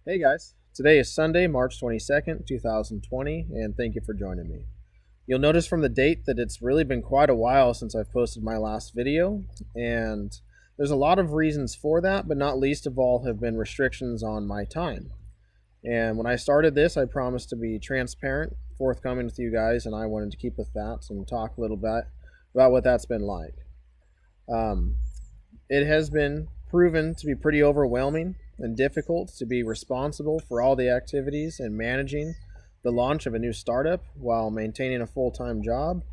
Hey guys, today is Sunday, March 22nd, 2020, and thank you for joining me. You'll notice from the date that it's really been quite a while since I've posted my last video, and there's a lot of reasons for that, but not least of all have been restrictions on my time. And when I started this, I promised to be transparent, forthcoming with you guys, and I wanted to keep with that and talk a little bit about what that's been like. Um, it has been proven to be pretty overwhelming and difficult to be responsible for all the activities and managing the launch of a new startup while maintaining a full time job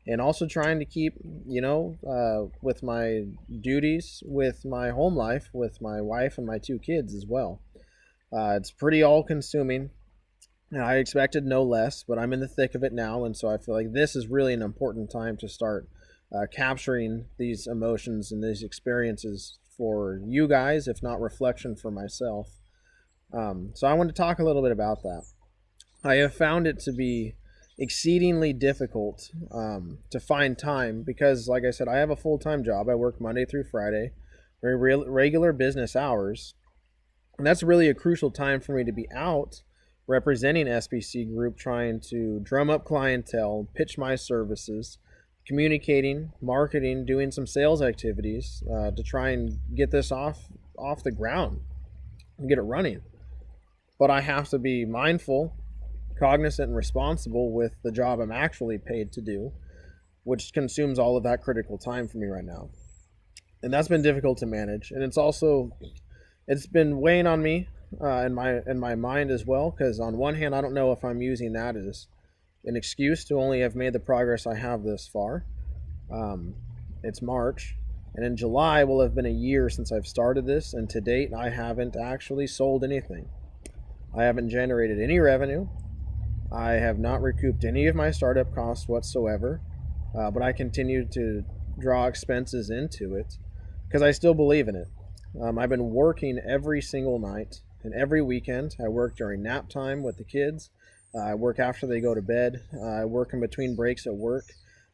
and also trying to keep, with my duties, with my home life, with my wife and my two kids as well. It's pretty all consuming. I expected no less, but I'm in the thick of it now, and so I feel like this is really an important time to start capturing these emotions and these experiences for you guys, if not reflection for myself. So I want to talk a little bit about that. I have found it to be exceedingly difficult to find time because, like I said, I have a full time job. I work Monday through Friday, very regular business hours, and that's really a crucial time for me to be out representing SBC Group, trying to drum up clientele, pitch my services, communicating, marketing, doing some sales activities to try and get this off the ground and get it running. But I have to be mindful, cognizant, and responsible with the job I'm actually paid to do, which consumes all of that critical time for me right now. And that's been difficult to manage. And it's been weighing on me in my mind as well, because on one hand, I don't know if I'm using that as an excuse to only have made the progress I have this far. Um, it's March, and in July will have been a year since I've started this, and to date, I haven't actually sold anything. I haven't generated any revenue. I have not recouped any of my startup costs whatsoever, but I continue to draw expenses into it because I still believe in it. I've been working every single night and every weekend. I work during nap time with the kids. I work after they go to bed. I work in between breaks at work.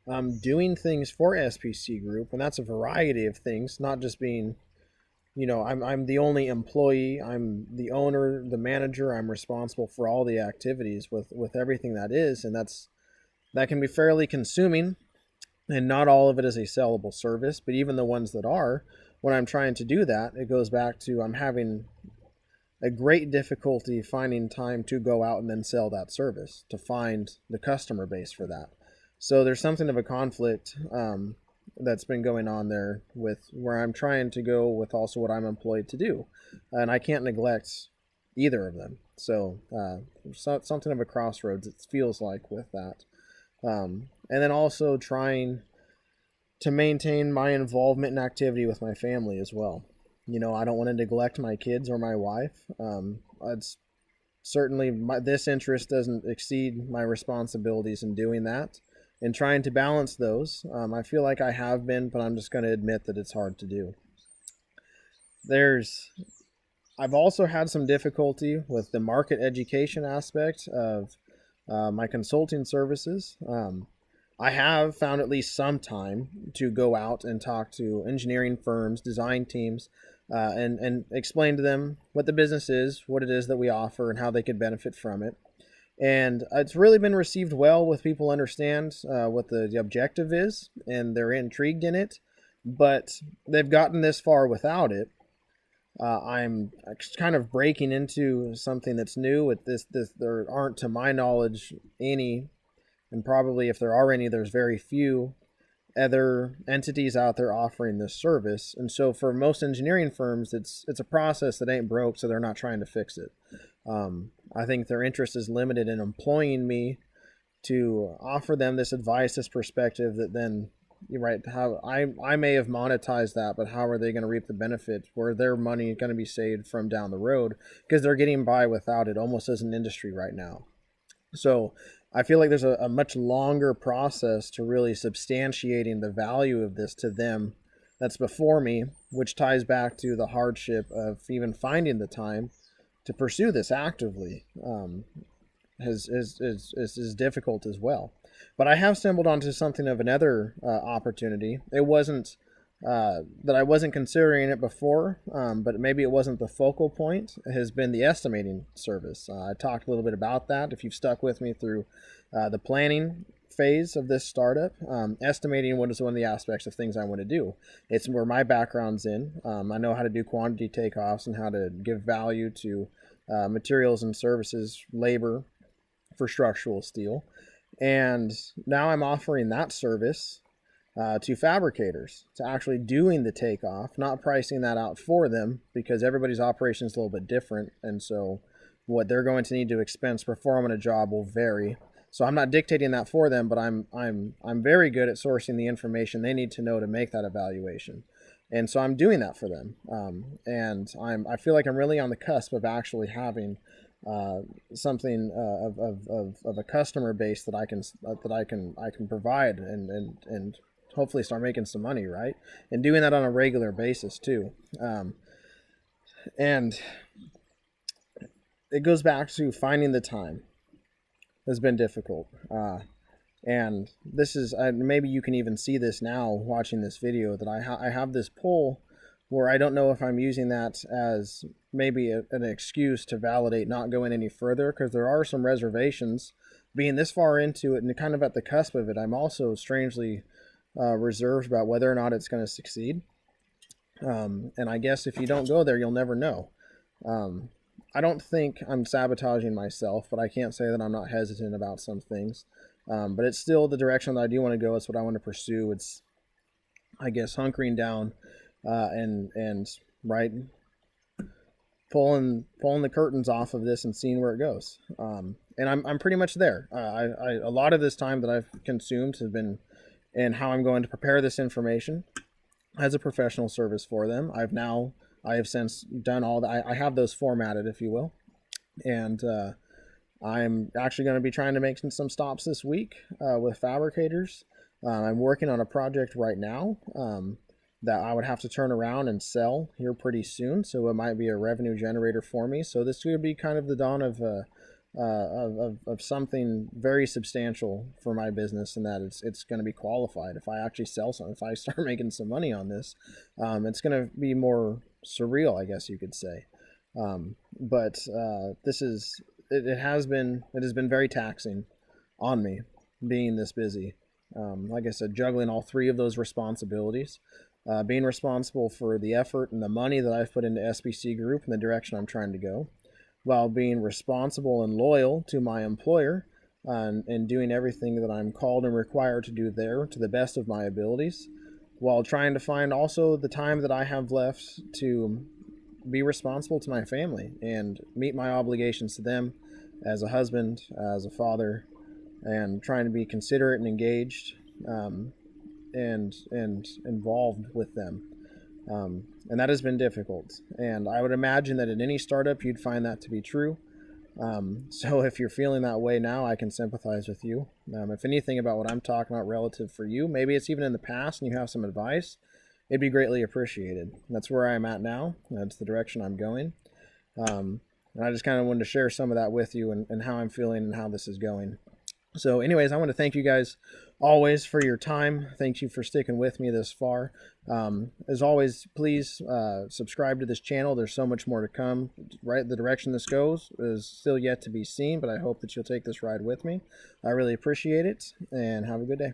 I'm doing things for SPC Group, and that's a variety of things, not just being, I'm the only employee. I'm the owner, the manager. I'm responsible for all the activities with everything that is, and that can be fairly consuming. And not all of it is a sellable service, but even the ones that are, when I'm trying to do that, it goes back to I'm having a great difficulty finding time to go out and then sell that service, to find the customer base for that. So there's something of a conflict that's been going on there with where I'm trying to go with also what I'm employed to do. And I can't neglect either of them. So something of a crossroads, it feels like, with that. And then also trying to maintain my involvement and activity with my family as well. I don't want to neglect my kids or my wife. It's certainly this interest doesn't exceed my responsibilities in doing that and trying to balance those. I feel like I have been, but I'm just going to admit that it's hard to do. I've also had some difficulty with the market education aspect of my consulting services. I have found at least some time to go out and talk to engineering firms, design teams, and explain to them what the business is, what it is that we offer, and how they could benefit from it. And it's really been received well with people understand what the objective is, and they're intrigued in it. But they've gotten this far without it. I'm kind of breaking into something that's new. With this, there aren't, to my knowledge, any, and probably if there are any, there's very few other entities out there offering this service. And so for most engineering firms, it's a process that ain't broke, so they're not trying to fix it. I think their interest is limited in employing me to offer them this advice, this perspective that then, you're right, how I may have monetized that, but how are they going to reap the benefit? Where their money going to be saved from down the road? Because they're getting by without it almost as an industry right now. So I feel like there's a much longer process to really substantiating the value of this to them that's before me, which ties back to the hardship of even finding the time to pursue this actively. Is difficult as well. But I have stumbled onto something of another opportunity. It wasn't that I wasn't considering it before, but maybe it wasn't the focal point, has been the estimating service. I talked a little bit about that. If you've stuck with me through the planning phase of this startup, estimating what is one of the aspects of things I want to do. It's where my background's in. I know how to do quantity takeoffs and how to give value to materials and services, labor for structural steel. And now I'm offering that service to fabricators, to actually doing the takeoff, not pricing that out for them, because everybody's operation is a little bit different, and so what they're going to need to expense perform on a job will vary. So I'm not dictating that for them, but I'm very good at sourcing the information they need to know to make that evaluation, and so I'm doing that for them. And I feel like I'm really on the cusp of actually having something of a customer base that I can provide and hopefully start making some money, right? And doing that on a regular basis too. And it goes back to finding the time has been difficult. And this is, maybe you can even see this now watching this video, that I have this pull where I don't know if I'm using that as maybe an excuse to validate not going any further, because there are some reservations. Being this far into it and kind of at the cusp of it, I'm also strangely reserved about whether or not it's going to succeed. And I guess if you don't go there, you'll never know. I don't think I'm sabotaging myself, but I can't say that I'm not hesitant about some things. But it's still the direction that I do want to go. It's what I want to pursue. It's, I guess, hunkering down and right, pulling the curtains off of this and seeing where it goes. And I'm pretty much there. A lot of this time that I've consumed has been in how I'm going to prepare this information as a professional service for them. I have since done all that. I have those formatted, if you will. And I'm actually going to be trying to make some stops this week with fabricators. I'm working on a project right now that I would have to turn around and sell here pretty soon. So it might be a revenue generator for me. So this would be kind of the dawn of something very substantial for my business, and that it's going to be qualified. If I actually sell something, if I start making some money on this, it's going to be more surreal, I guess you could say. But this is it has been very taxing on me being this busy. Like I said, juggling all three of those responsibilities, being responsible for the effort and the money that I've put into SBC Group and the direction I'm trying to go, while being responsible and loyal to my employer and doing everything that I'm called and required to do there to the best of my abilities, while trying to find also the time that I have left to be responsible to my family and meet my obligations to them as a husband, as a father, and trying to be considerate and engaged and involved with them. And that has been difficult. And I would imagine that in any startup, you'd find that to be true. So if you're feeling that way now, I can sympathize with you. If anything about what I'm talking about relative for you, maybe it's even in the past and you have some advice, it'd be greatly appreciated. That's where I'm at now. That's the direction I'm going. And I just kind of wanted to share some of that with you and how I'm feeling and how this is going. So anyways, I want to thank you guys always for your time. Thank you for sticking with me this far. As always, please subscribe to this channel. There's so much more to come. Right, the direction this goes is still yet to be seen, but I hope that you'll take this ride with me. I really appreciate it, and have a good day.